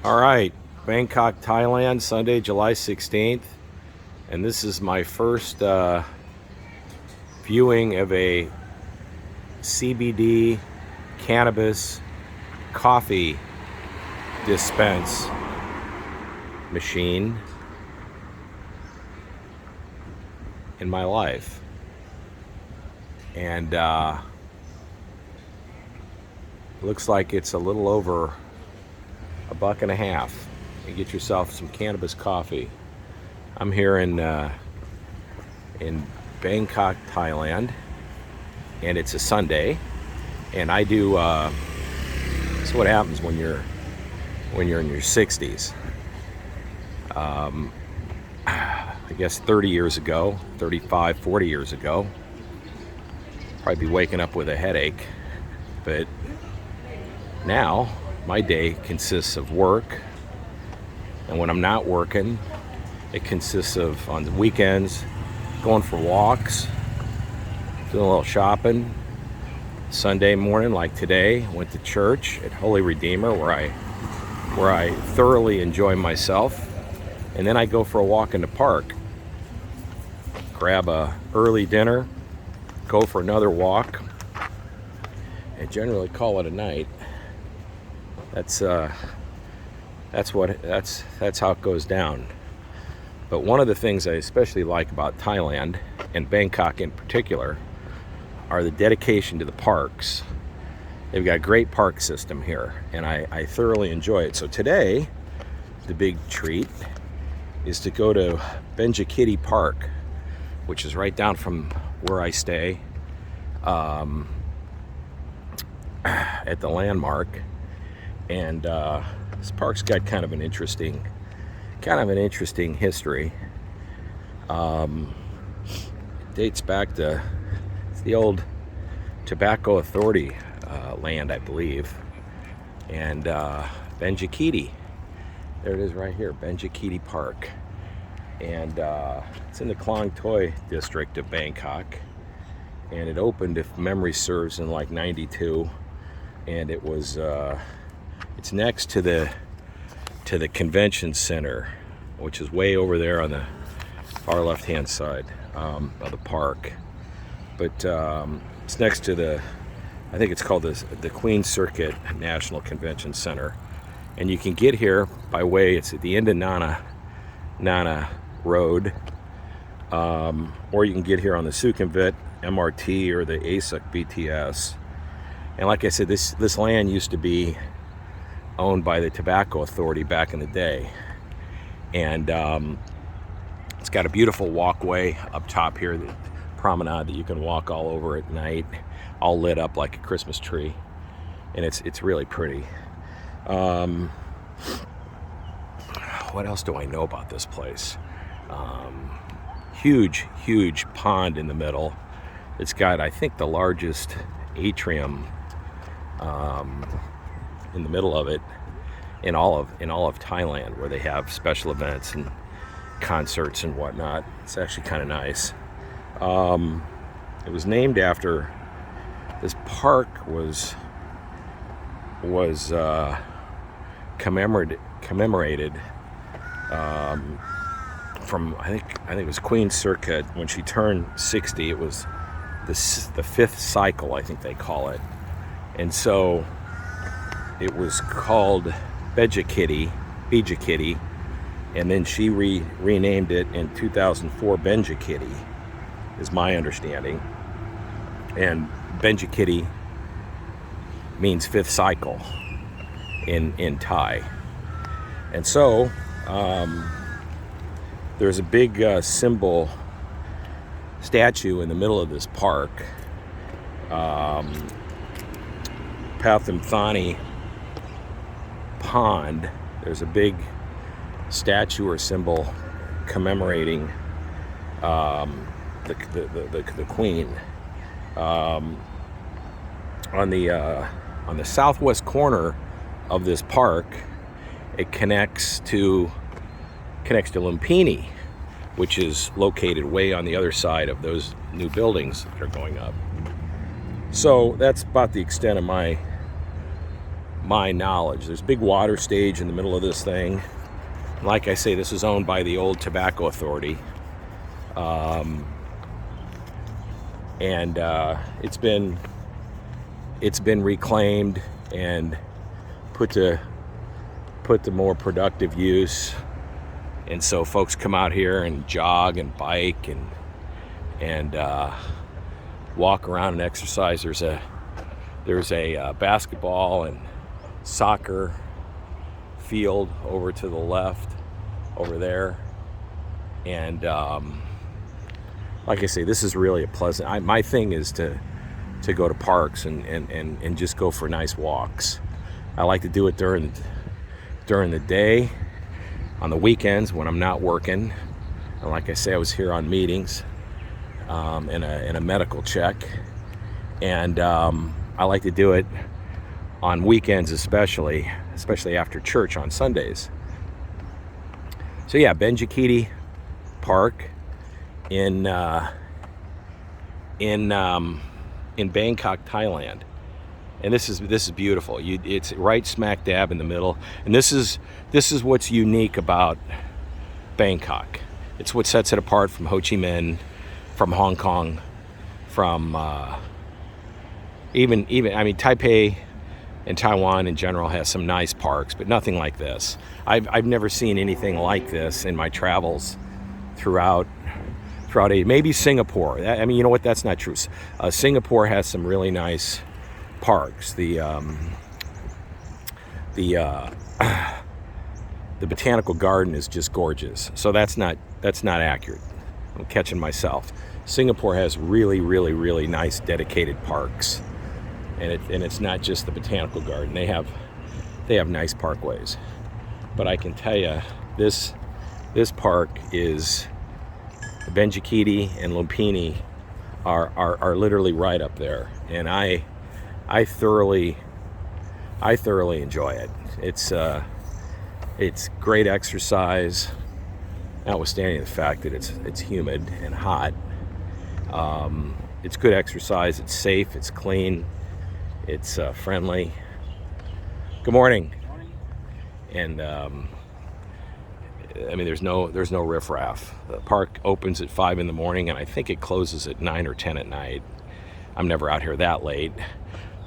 All right, Bangkok, Thailand, Sunday, July 16th. And this is my first viewing of a CBD cannabis coffee dispense machine in my life. And looks like it's a little over $1.50. You get yourself some cannabis coffee. I'm here in Bangkok, Thailand, and it's a Sunday. And I do. That's what happens when you're in your 60s. I guess 30 years ago, 35, 40 years ago, probably be waking up with a headache. But now my day consists of work, and when I'm not working, it consists of, on the weekends, going for walks, doing a little shopping. Sunday morning, like today, went to church at Holy Redeemer, where I thoroughly enjoy myself, and then I go for a walk in the park, grab a early dinner, go for another walk, and generally call it a night. That's how it goes down. But one of the things I especially like about Thailand, and Bangkok in particular, are the dedication to the parks. They've got a great park system here, and I thoroughly enjoy it. So today, the big treat is to go to Benjakitti Park, which is right down from where I stay, at the Landmark. And this park's got kind of an interesting history. Dates back to the old Tobacco Authority land, I believe. And Benjakitti, there it is right here, Benjakitti Park. And it's in the Klong Toi district of Bangkok. And it opened, if memory serves, in like '92. And it was it's next to the convention center, which is way over there on the far left-hand side of the park. But it's next to I think it's called the Queen Circuit National Convention Center. And you can get here by way, it's at the end of Nana Road, or you can get here on the Sukhumvit MRT or the ASUK BTS. And like I said, this land used to be owned by the Tobacco Authority back in the day. And it's got a beautiful walkway up top here, the promenade that you can walk all over at night, all lit up like a Christmas tree. And it's really pretty. What else do I know about this place? Huge pond in the middle. It's got, I think, the largest atrium in the middle of it in all of Thailand, where they have special events and concerts and whatnot. It's actually kind of nice. It was named after, this park was commemorated from I think it was Queen Circuit. When she turned 60, it was the fifth cycle, I think they call it. And so it was called Benjakitti, and then she renamed it in 2004 Benjakitti, is my understanding. And Benjakitti means fifth cycle in Thai. And so there's a big statue in the middle of this park. Pathamthani Pond, there's a big statue or symbol commemorating the Queen. On the southwest corner of this park, it connects to Lumpini, which is located way on the other side of those new buildings that are going up. So that's about the extent of my my knowledge. There's a big water stage in the middle of this thing. Like I say, this is owned by the old Tobacco Authority. And it's been reclaimed and put to more productive use. And so folks come out here and jog and bike and walk around and exercise. There's a basketball and soccer field over to the left over there. And like I say, this is really a pleasant. My thing is to go to parks and just go for nice walks. I like to do it during the day, on the weekends when I'm not working. And like I say, I was here on meetings in a medical check, and I like to do it on weekends, especially after church on Sundays. So yeah, Benjakitti Park in Bangkok, Thailand, and this is beautiful. It's right smack dab in the middle, and this is what's unique about Bangkok. It's what sets it apart from Ho Chi Minh, from Hong Kong, from even I mean Taipei and Taiwan in general has some nice parks, but nothing like this. I've never seen anything like this in my travels throughout Asia. Maybe Singapore. I mean, you know what? That's not true. Singapore has some really nice parks. The botanical garden is just gorgeous. So that's not accurate. I'm catching myself. Singapore has really, really, really nice dedicated parks, and it's not just the botanical garden. They have nice parkways. But I can tell you, this park is Benjakitti and Lumpini are literally right up there, and I thoroughly enjoy it. It's great exercise, notwithstanding the fact that it's humid and hot. It's good exercise. It's safe. It's clean. It's friendly. Good morning. And I mean, there's no riffraff. The park opens at 5 in the morning, and I think it closes at 9 or 10 at night. I'm never out here that late.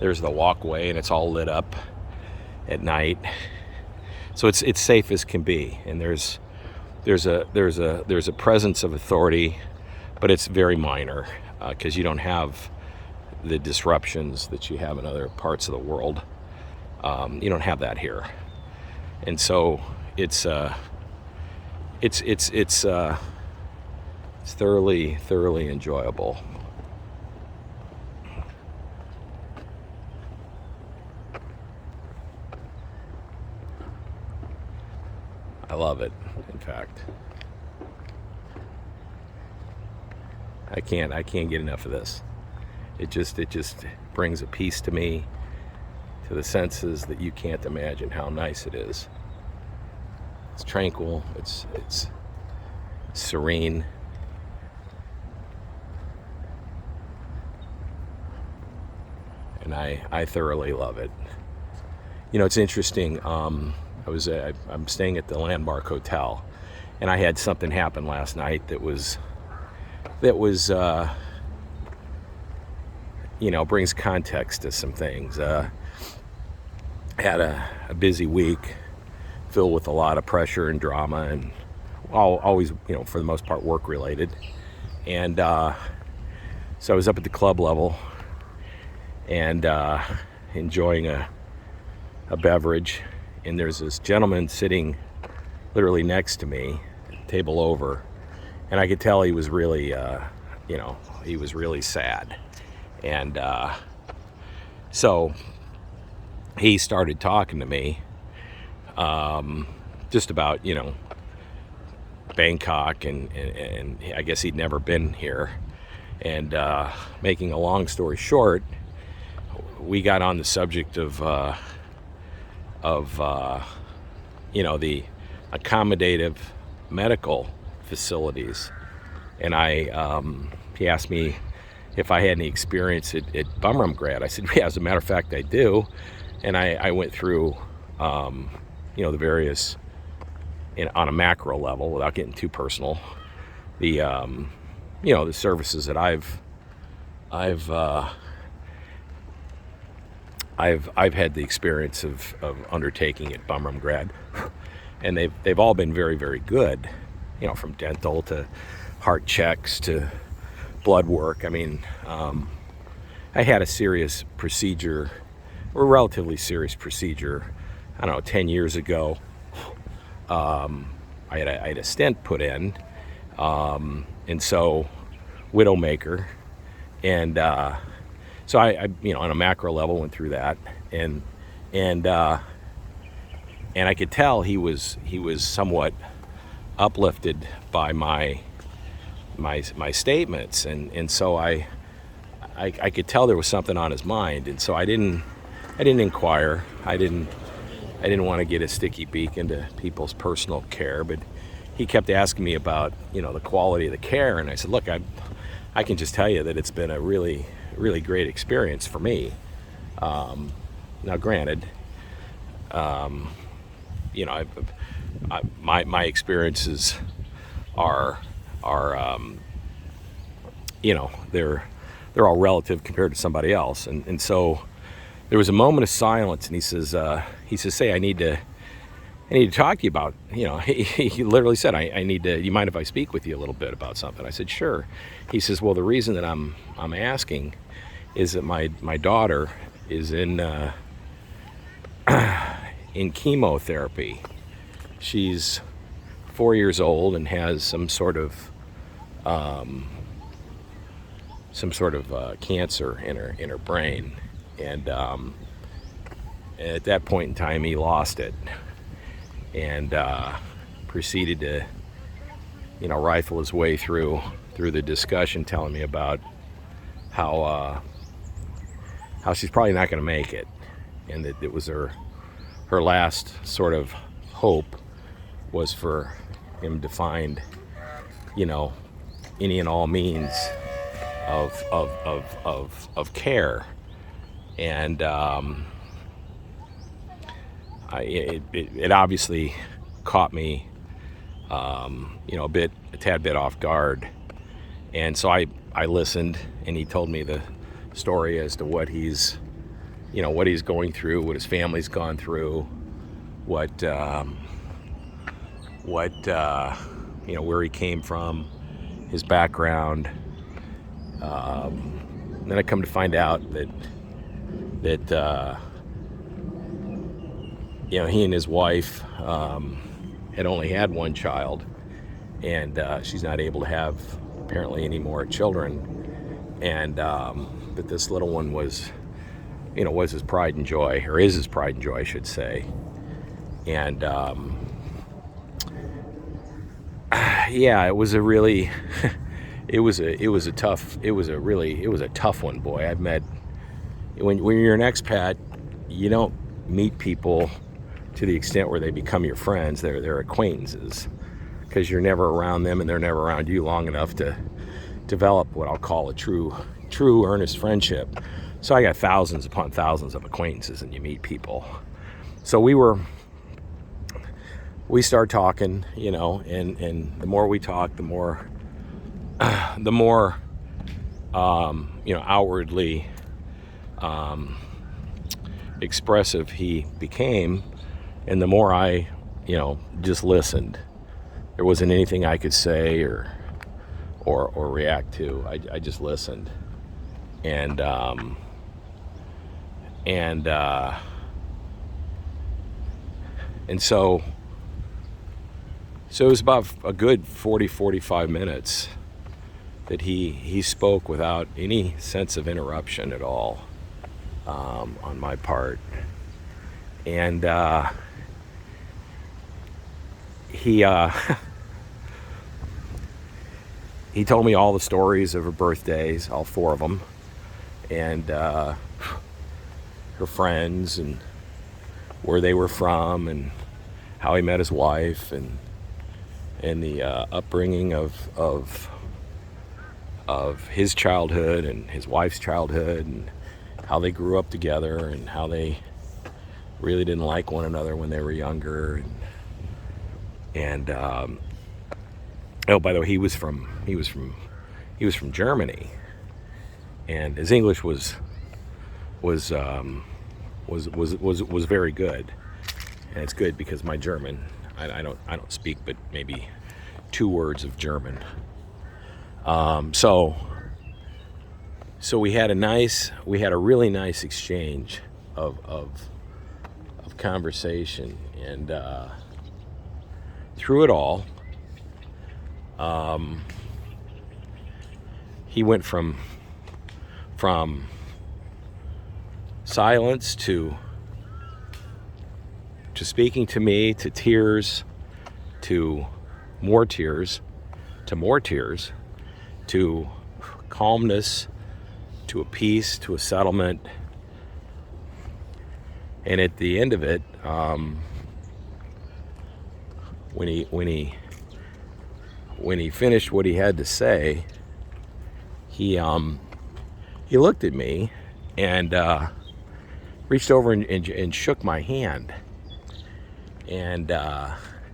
There's the walkway, and it's all lit up at night, so it's safe as can be. And there's a presence of authority, but it's very minor because you don't have the disruptions that you have in other parts of the world. You don't have that here, and so it's thoroughly enjoyable. I love it. In fact, I can't get enough of this. It just brings a peace to me, to the senses, that you can't imagine how nice it is. It's tranquil. It's serene. And I thoroughly love it. You know, it's interesting. I'm staying at the Landmark Hotel, and I had something happen last night that was brings context to some things. Had a busy week filled with a lot of pressure and drama, and always, for the most part, work related. And so I was up at the club level and enjoying a beverage, and there's this gentleman sitting literally next to me, table over, and I could tell he was really he was really sad. And so he started talking to me just about Bangkok, and I guess he'd never been here. And making a long story short, we got on the subject of the accommodative medical facilities, and he asked me if I had any experience at Bumrumgrad. I said, yeah, as a matter of fact, I do. and I went through, the various, on a macro level, without getting too personal, the the services that I've had the experience of undertaking at Bumrungrad, and they've all been very, very good, from dental to heart checks to blood work. I mean, I had a serious procedure, or a relatively serious procedure, I don't know, 10 years ago. I had a stent put in, and so Widowmaker, and so I on a macro level went through that, and I could tell he was somewhat uplifted by my statements, and so I could tell there was something on his mind, and so I didn't inquire. I didn't want to get a sticky beak into people's personal care, but he kept asking me about the quality of the care, and I said, look, I can just tell you that it's been a really, really great experience for me. Now, granted, my experiences are they're all relative compared to somebody else, and so there was a moment of silence, and he says, "Say, I need to talk to you about." He literally said, "I need to. You mind if I speak with you a little bit about something?" I said, "Sure." He says, "Well, the reason that I'm asking is that my daughter is in chemotherapy. She's 4 years old and has some sort of cancer in her brain, and at that point in time he lost it, and proceeded to rifle his way through the discussion, telling me about how she's probably not going to make it, and that it was her last sort of hope was for him to find any and all means of care, and it obviously caught me a tad bit off guard, and so I listened, and he told me the story as to what he's going through, what his family's gone through, what where he came from, his background. Then I come to find out that he and his wife had only had one child, and she's not able to have apparently any more children, and that this little one was his pride and joy, or is his pride and joy, I should say. And it was a really it was a tough one, boy. I've met, when you're an expat, you don't meet people to the extent where they become your friends. They're acquaintances, because you're never around them and they're never around you long enough to develop what I'll call a true earnest friendship. So I got thousands upon thousands of acquaintances, and you meet people. So we start talking, and the more we talk, the more outwardly expressive he became, and the more I just listened. There wasn't anything I could say or react to. I just listened, and so it was about a good 45 minutes that he spoke without any sense of interruption at all, on my part. And he told me all the stories of her birthdays, all four of them, and her friends, and where they were from, and how he met his wife, and the upbringing of his childhood and his wife's childhood, and how they grew up together, and how they really didn't like one another when they were younger. And oh, by the way, he was from Germany, and his English was very good. And it's good because my German, I don't speak but maybe 2 words of German. So we had a really nice exchange of conversation, and through it all, he went from silence to speaking to me, to tears, to more tears, to calmness, to a peace, to a settlement. And at the end of it, when he finished what he had to say, he looked at me and reached over and shook my hand, and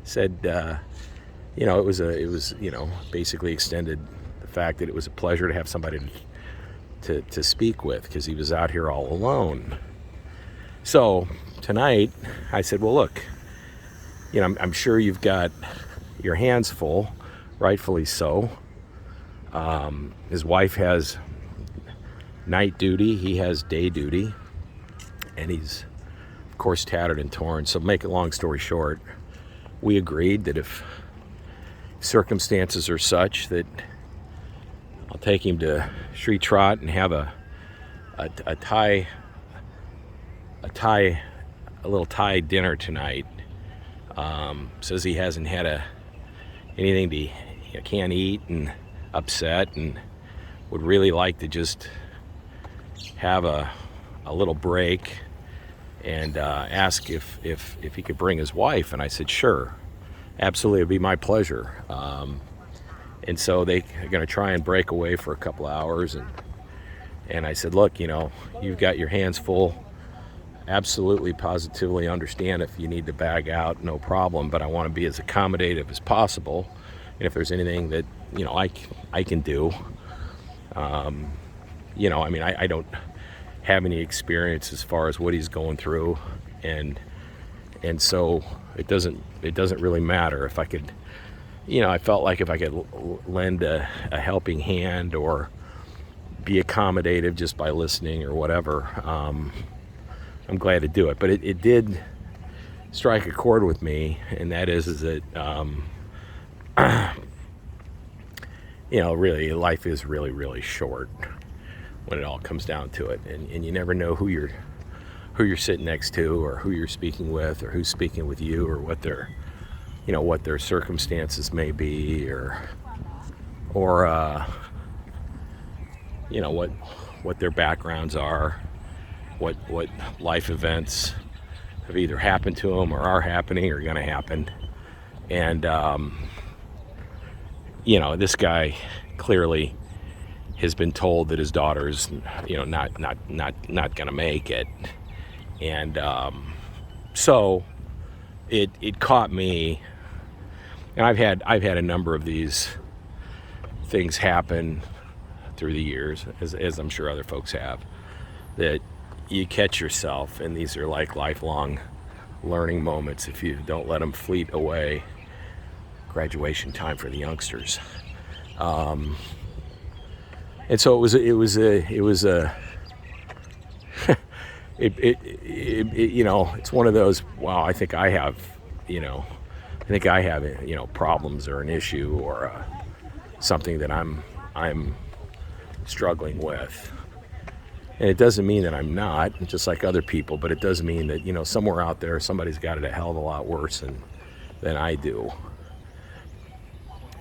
said, it was basically extended the fact that it was a pleasure to have somebody to speak with, because he was out here all alone. So tonight I said, well, look, I'm sure you've got your hands full, rightfully so. His wife has night duty, he has day duty, and he's, of course, tattered and torn. So make a long story short, we agreed that if circumstances are such that I'll take him to Sri Trot and have a little Thai dinner tonight. Says he hasn't had anything he can't eat, and upset, and would really like to just have a little break, and ask if he could bring his wife. And I said, sure, absolutely, it'd be my pleasure. And so they're going to try and break away for a couple hours, and I said, look, you've got your hands full. Absolutely, positively understand if you need to bag out, no problem, but I want to be as accommodative as possible. And if there's anything that I can do, I don't have any experience as far as what he's going through, and so it doesn't really matter if I could, I felt like if I could lend a helping hand or be accommodative just by listening or whatever, I'm glad to do it. But it did strike a chord with me, and that is that really life is really, really short when it all comes down to it, and you never know who you're sitting next to, or who you're speaking with, or who's speaking with you, or what their circumstances may be, or what their backgrounds are, what life events have either happened to them or are happening or going to happen. And this guy clearly has been told that his daughter's not going to make it, and so it caught me. And I've had a number of these things happen through the years, as I'm sure other folks have, that you catch yourself, and these are like lifelong learning moments if you don't let them fleet away. Graduation time for the youngsters. And so it was it's one of those, wow, I think I have problems or an issue or something that I'm struggling with. And it doesn't mean that I'm not, just like other people, but it does mean that, somewhere out there, somebody's got it a hell of a lot worse than I do.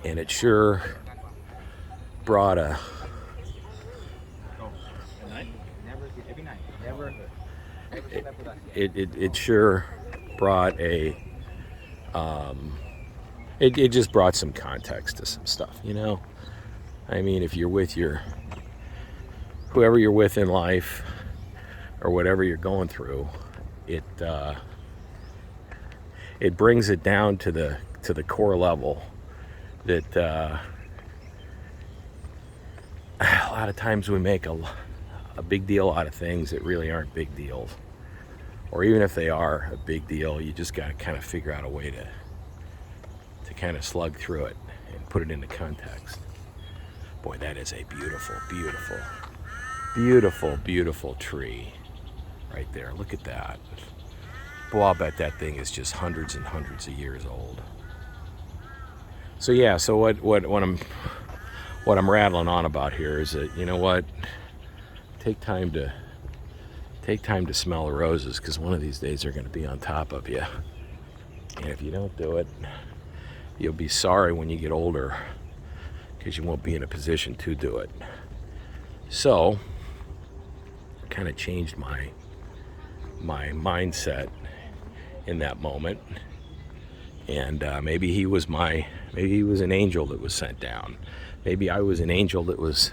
And it sure brought it sure brought it just brought some context to some stuff, I mean, if you're with whoever you're with in life, or whatever you're going through, it brings it down to the core level that a lot of times we make a big deal out of things that really aren't big deals, or even if they are a big deal, you just got to kind of figure out a way to kind of slug through it and put it into context. Boy, that is a beautiful, beautiful, beautiful, beautiful tree right there. Look at that. Boy, I'll bet that thing is just hundreds and hundreds of years old. So yeah, so what I'm rattling on about here is that, you know what, take time to smell the roses, because one of these days they're going to be on top of you, and if you don't do it, you'll be sorry when you get older, because you won't be in a position to do it. So I kind of changed my mindset in that moment, and maybe he was an angel that was sent down. Maybe I was an angel that was,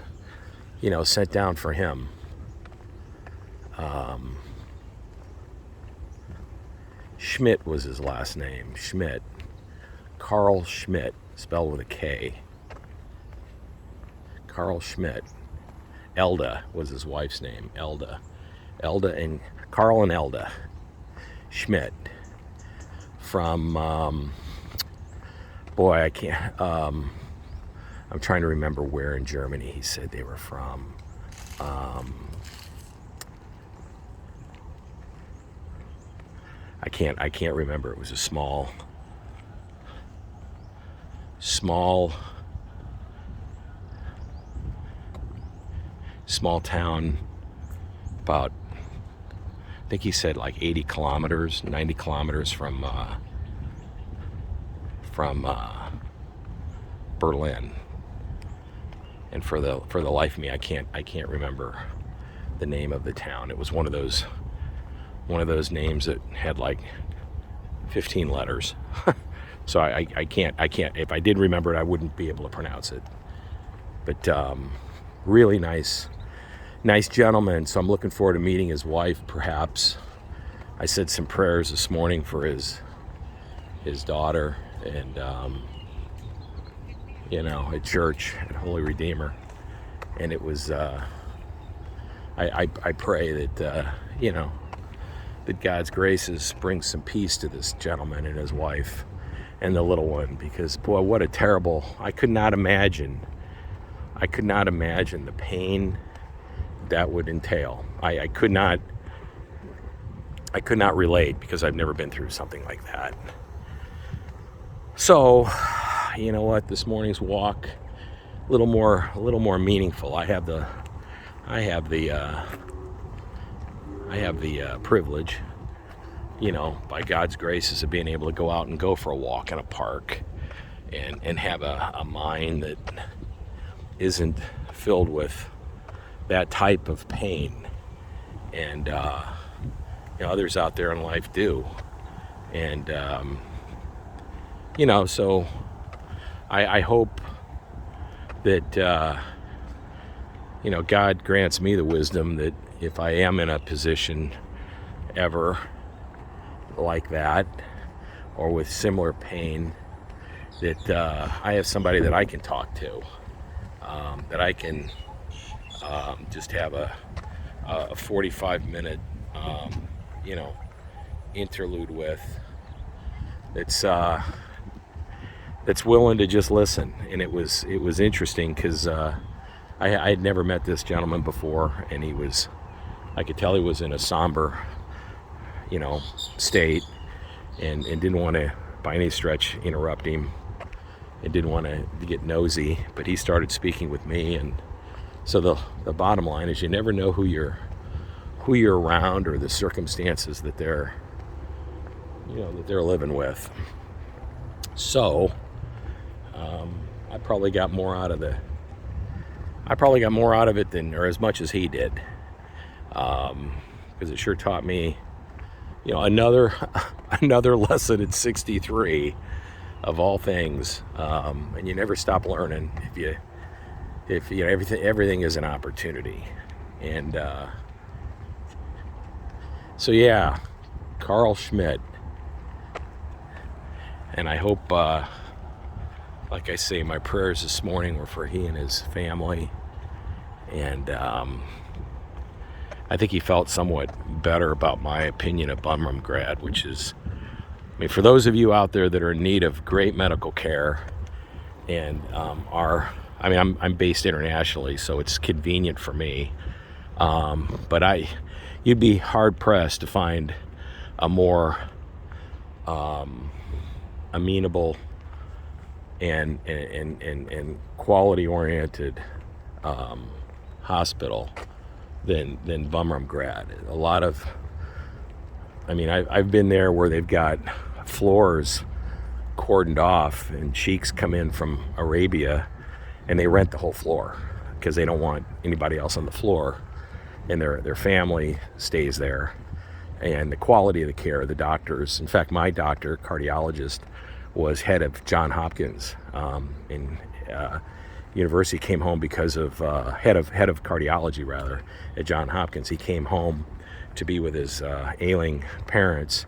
sent down for him. Schmidt was his last name. Schmidt. Carl Schmidt, spelled with a K. Carl Schmidt. Elda was his wife's name. Elda and Carl and Elda Schmidt. From I can't. I'm trying to remember where in Germany he said they were from. I can't remember. It was a small town, about, I think he said like 80 kilometers, 90 kilometers from Berlin. And for the life of me, I can't remember the name of the town. It was one of those names that had like 15 letters. So I can't, if I did remember it, I wouldn't be able to pronounce it. But really nice gentleman. So I'm looking forward to meeting his wife, perhaps. I said some prayers this morning for his daughter, and at church at Holy Redeemer, and it was I pray that that God's graces bring some peace to this gentleman and his wife and the little one, because boy, what a terrible, I could not imagine the pain that would entail. I could not relate, because I've never been through something like that. So, you know what, this morning's walk a little more meaningful. I have the privilege, by God's graces, of being able to go out and go for a walk in a park and have a mind that isn't filled with that type of pain. And others out there in life do. And so I hope that God grants me the wisdom that if I am in a position ever like that, or with similar pain, that I have somebody that I can talk to, that I can just have a 45-minute interlude with, that's willing to just listen. And it was interesting, because I had never met this gentleman before, and I could tell he was in a somber state, and didn't want to by any stretch interrupt him, and didn't want to get nosy, but he started speaking with me. And so the bottom line is, you never know who you're around, or the circumstances that they're living with. So I probably got more out of it than, or as much as he did, because it sure taught me another lesson at 63, of all things. And you never stop learning if everything is an opportunity. And so yeah, Carl Schmidt. And I hope, like I say, my prayers this morning were for he and his family. And I think he felt somewhat better about my opinion of Bumrungrad, which is, I mean, for those of you out there that are in need of great medical care and I'm based internationally, so it's convenient for me. But you'd be hard pressed to find a more amenable and quality oriented hospital than Bumrungrad. A lot of, I mean, I've been there where they've got floors cordoned off and sheiks come in from Arabia and they rent the whole floor because they don't want anybody else on the floor, and their family stays there. And the quality of the care, the doctors, in fact, my doctor, cardiologist, was head of Johns Hopkins in university, came home because of head of cardiology rather at Johns Hopkins. He came home to be with his ailing parents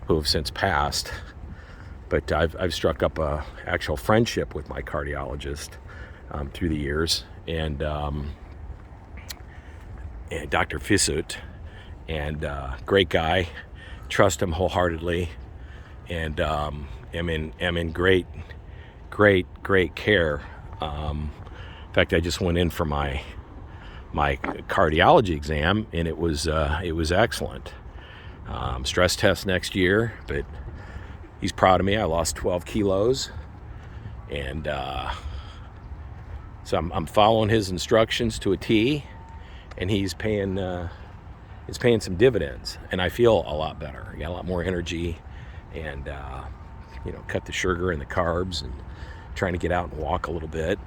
who have since passed. But I've struck up a actual friendship with my cardiologist through the years, and Dr. Fisut, and great guy, trust him wholeheartedly, and am in great care. In fact, I just went in for my cardiology exam, and it was excellent. Stress test next year, but he's proud of me. I lost 12 kilos, and so I'm following his instructions to a T, and he's paying some dividends, and I feel a lot better. I got a lot more energy, and cut the sugar and the carbs, and trying to get out and walk a little bit.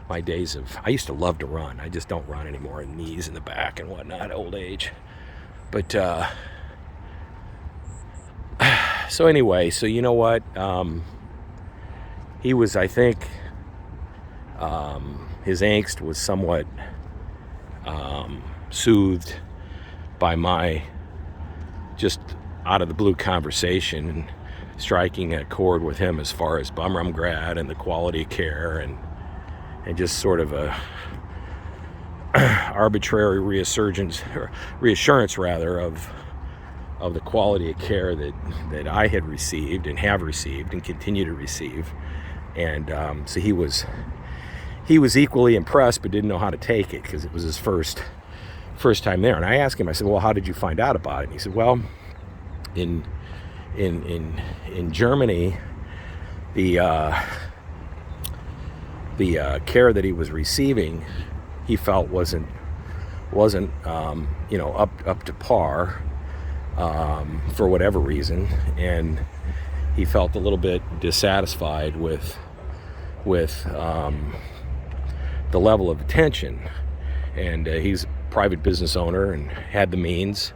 I used to love to run. I just don't run anymore, and knees in the back and whatnot, old age. But so anyway, so you know what? He was, I think, his angst was somewhat soothed by my just out of the blue conversation and striking a chord with him as far as Bumrungrad and the quality of care and just sort of a arbitrary reassurance rather of the quality of care that I had received and have received and continue to receive. And so he was equally impressed, but didn't know how to take it because it was his first time there. And I asked him, I said, well, how did you find out about it? And he said, well, in Germany, the care that he was receiving, he felt wasn't up to par for whatever reason, and he felt a little bit dissatisfied with the level of attention. And he's a private business owner and had the means,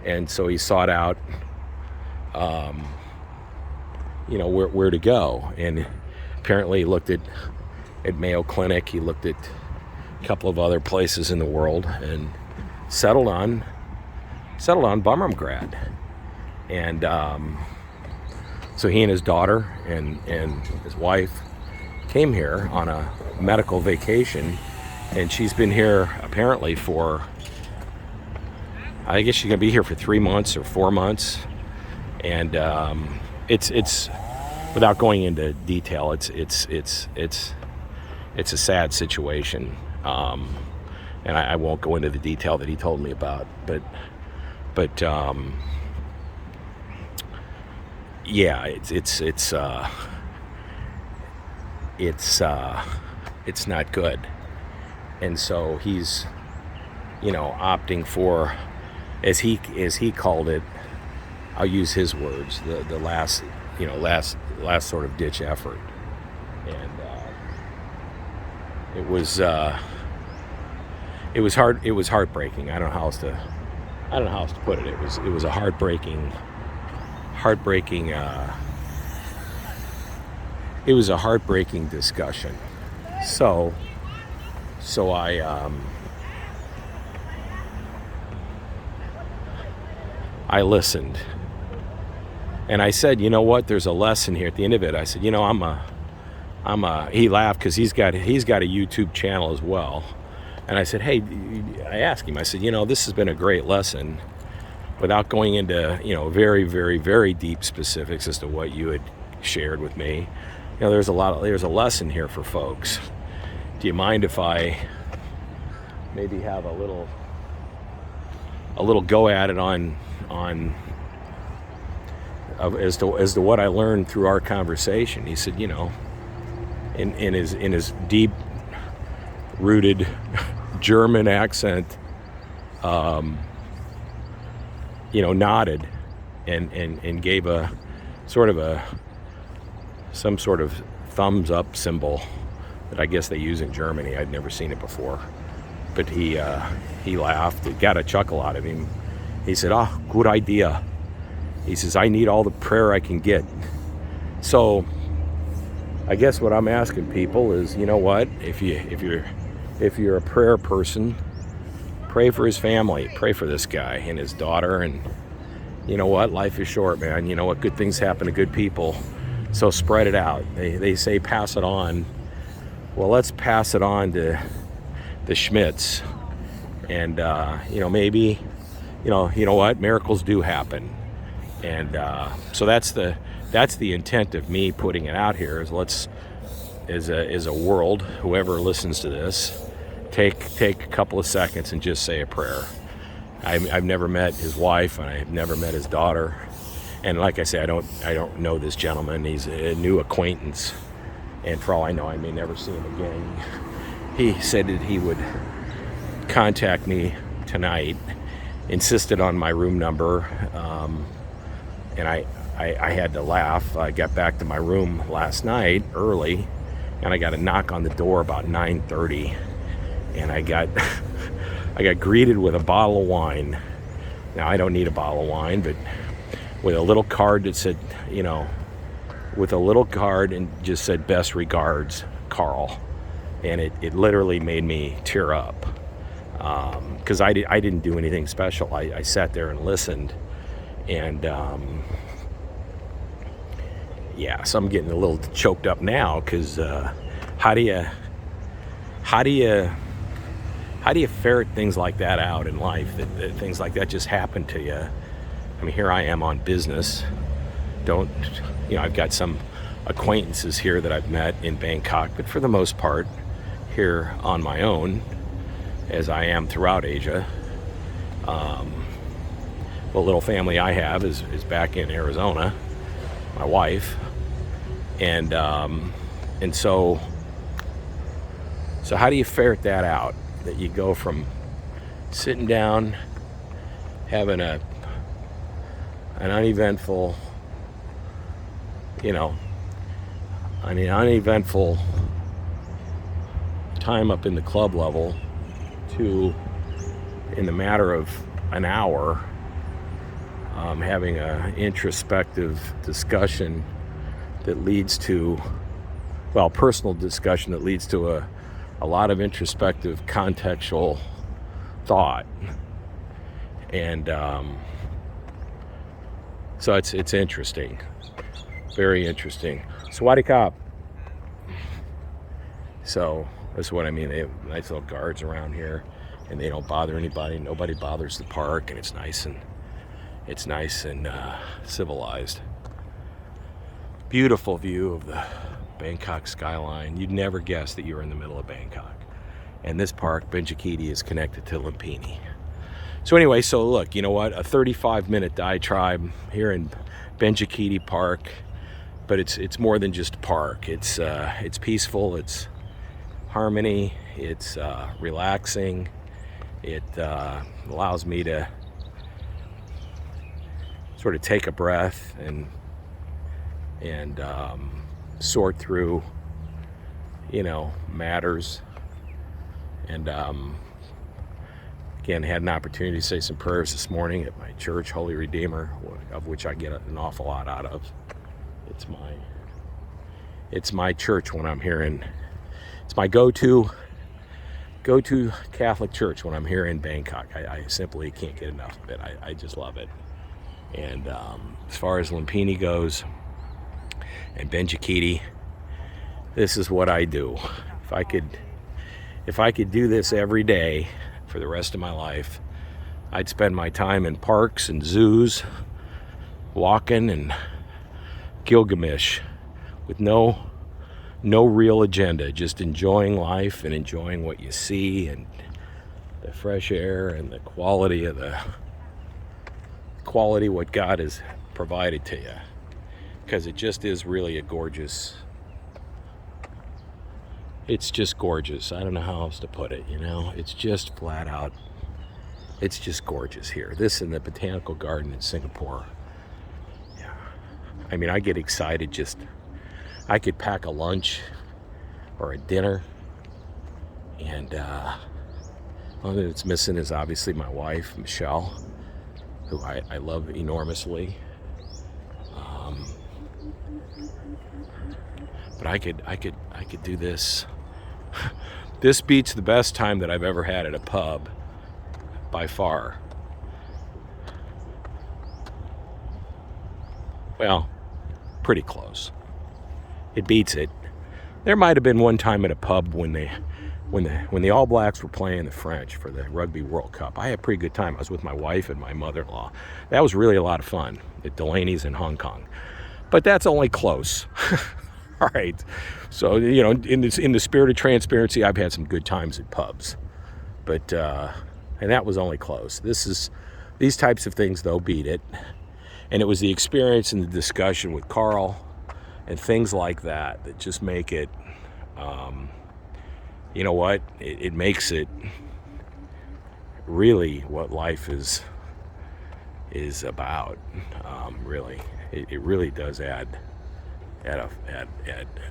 and so he sought out where to go. And apparently he looked at Mayo Clinic, he looked at a couple of other places in the world, and settled on Bumrungrad. And so he and his daughter and his wife came here on a medical vacation, and she's been here apparently for, I guess she's gonna be here for 3 months or 4 months. And it's without going into detail, it's a sad situation, and I won't go into the detail that he told me about, but yeah, it's not good. And so he's opting for, as he called it, I'll use his words, the last sort of ditch effort. And it was heartbreaking. I don't know how else to put it. It was a heartbreaking it was a heartbreaking discussion. So I listened, And I said, you know what? There's a lesson here at the end of it. I said, you know, he laughed because he's got a YouTube channel as well. And I said, hey, I asked him, I said, you know, this has been a great lesson without going into, you know, very, very, very deep specifics as to what you had shared with me. You know, there's a lesson here for folks. Do you mind if I maybe have a little go at it on as to what I learned through our conversation? He said, you know, in his deep rooted German accent, you know, nodded and gave a sort of some sort of thumbs up symbol that I guess they use in Germany. I'd never seen it before, but he laughed. It got a chuckle out of him. He said, "Oh, good idea." He says, "I need all the prayer I can get." So I guess what I'm asking people is, you know what? If you're a prayer person, pray for his family. Pray for this guy and his daughter. And you know what? Life is short, man. You know what? Good things happen to good people. So spread it out. They say pass it on. Well, let's pass it on to the Schmidts. And you know, maybe, you know what? Miracles do happen. And so that's the intent of me putting it out here. Is a world, whoever listens to this, take a couple of seconds and just say a prayer. I've never met his wife, and I've never met his daughter. And like I say, I don't know this gentleman. He's a new acquaintance, and for all I know, I may never see him again. He said that he would contact me tonight, insisted on my room number, and I had to laugh. I got back to my room last night early, and I got a knock on the door about 9:30, and I got greeted with a bottle of wine. Now, I don't need a bottle of wine, but with a little card that said, you know, with a little card and just said, "Best regards, Carl." And it literally made me tear up, because I didn't do anything special. I sat there and listened, and yeah, so I'm getting a little choked up now, because how do you ferret things like that out in life? That things like that just happen to you. I mean, here I am on business. I've got some acquaintances here that I've met in Bangkok, but for the most part, here on my own, as I am throughout Asia. The little family I have is back in Arizona, my wife, and so how do you ferret that out? That you go from sitting down, having an uneventful, uneventful time up in the club level, to, in the matter of an hour, having an introspective discussion that leads to, personal discussion that leads to a lot of introspective contextual thought. And so it's interesting, very interesting. Sawadi Kap. So that's what I mean. They have nice little guards around here, and they don't bother anybody. Nobody bothers the park, and it's nice and civilized. Beautiful view of the Bangkok skyline. You'd never guess that you're in the middle of Bangkok. And this park, Benjakitti, is connected to Lumpini. So anyway, look, you know what? A 35-minute diatribe here in Benjakitti Park, but it's more than just a park. It's peaceful. It's harmony. It's relaxing. It allows me to sort of take a breath and sort through, matters. And again, had an opportunity to say some prayers this morning at my church, Holy Redeemer, of which I get an awful lot out of. It's my church when I'm here it's my go-to Catholic church when I'm here in Bangkok. I simply can't get enough of it. I just love it. And as far as Lumpini goes and Benjakitti, this is what I do. If I could do this every day for the rest of my life, I'd spend my time in parks and zoos, walking and Gilgamesh with no real agenda, just enjoying life and enjoying what you see and the fresh air and the quality what God has provided to you, because it just is really it's just gorgeous. I don't know how else to put it, it's just flat out, it's just gorgeous here. This and the botanical garden in Singapore. Yeah, I mean, I get excited I could pack a lunch or a dinner, and only thing that's missing is obviously my wife, Michelle, who I love enormously. But I could do this. This beats the best time that I've ever had at a pub by far. Well, pretty close. It beats it. There might have been one time at a pub when the All Blacks were playing the French for the Rugby World Cup. I had a pretty good time. I was with my wife and my mother-in-law. That was really a lot of fun at Delaney's in Hong Kong. But that's only close. All right. So, in the spirit of transparency, I've had some good times at pubs. But and that was only close. These types of things though beat it. And it was the experience and the discussion with Carl and things like that just make it, you know what? It makes it really what life is about. Really, it really does add a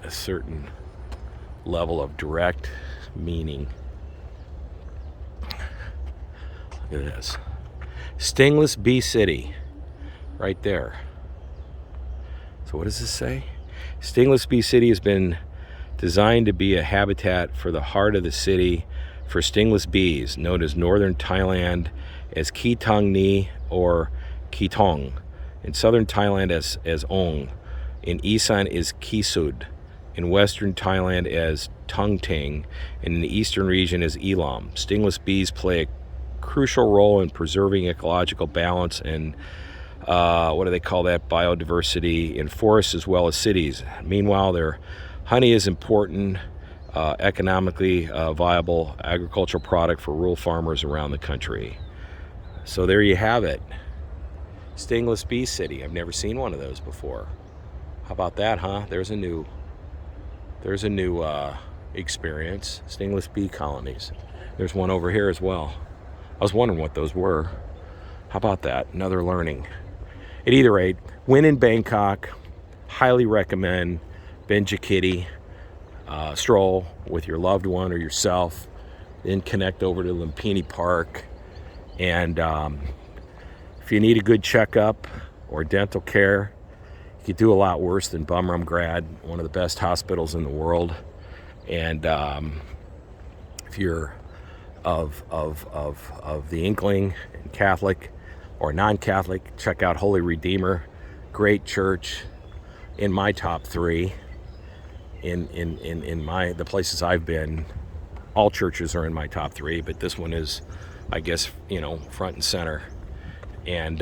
certain level of direct meaning. Look at this, Stingless Bee City, right there. So what does this say? Stingless Bee City has been designed to be a habitat for the heart of the city for stingless bees, known as northern Thailand as Kitong Ni or Kitong, in southern Thailand as Ong, in Isan is Kisud, in western Thailand as Tung Ting, and in the eastern region as Elam. Stingless bees play a crucial role in preserving ecological balance and what do they call that? Biodiversity in forests as well as cities. Meanwhile, their honey is important, economically viable agricultural product for rural farmers around the country. So there you have it. Stingless Bee City. I've never seen one of those before. How about that, huh? There's a new experience. Stingless bee colonies. There's one over here as well. I was wondering what those were. How about that? Another learning. At either rate, when in Bangkok, highly recommend Benjakitti. Stroll with your loved one or yourself, then connect over to Lumpini Park. And if you need a good checkup or dental care, you could do a lot worse than Bumrumgrad, one of the best hospitals in the world. And if you're of the Inkling and Catholic or non-Catholic, check out Holy Redeemer, great church, in my top 3. In the places I've been, all churches are in my top 3, but this one is, I guess, front and center. And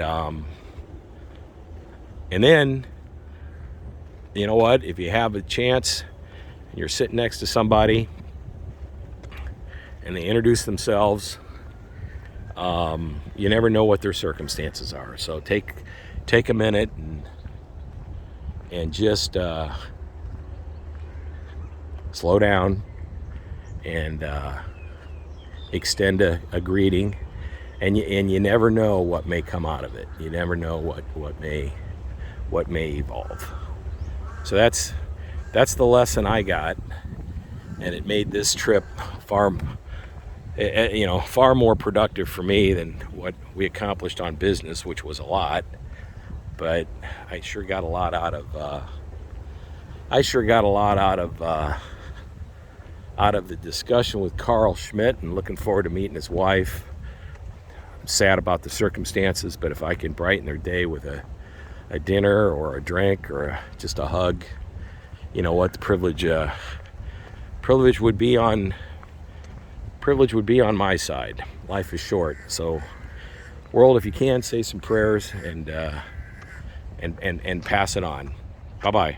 then, you know what? If you have a chance, and you're sitting next to somebody, and they introduce themselves, you never know what their circumstances are. So take a minute and just slow down and extend a greeting, and you never know what may come out of it. You never know what may evolve. So that's the lesson I got, and it made this trip far more productive for me than what we accomplished on business, which was a lot. But I sure got a lot out of the discussion with Carl Schmidt, and looking forward to meeting his wife sad about the circumstances, but if I can brighten their day with a dinner or a drink or just a hug, you know what, the privilege would be on my side. Life is short, so world, if you can, say some prayers and pass it on. Bye-bye.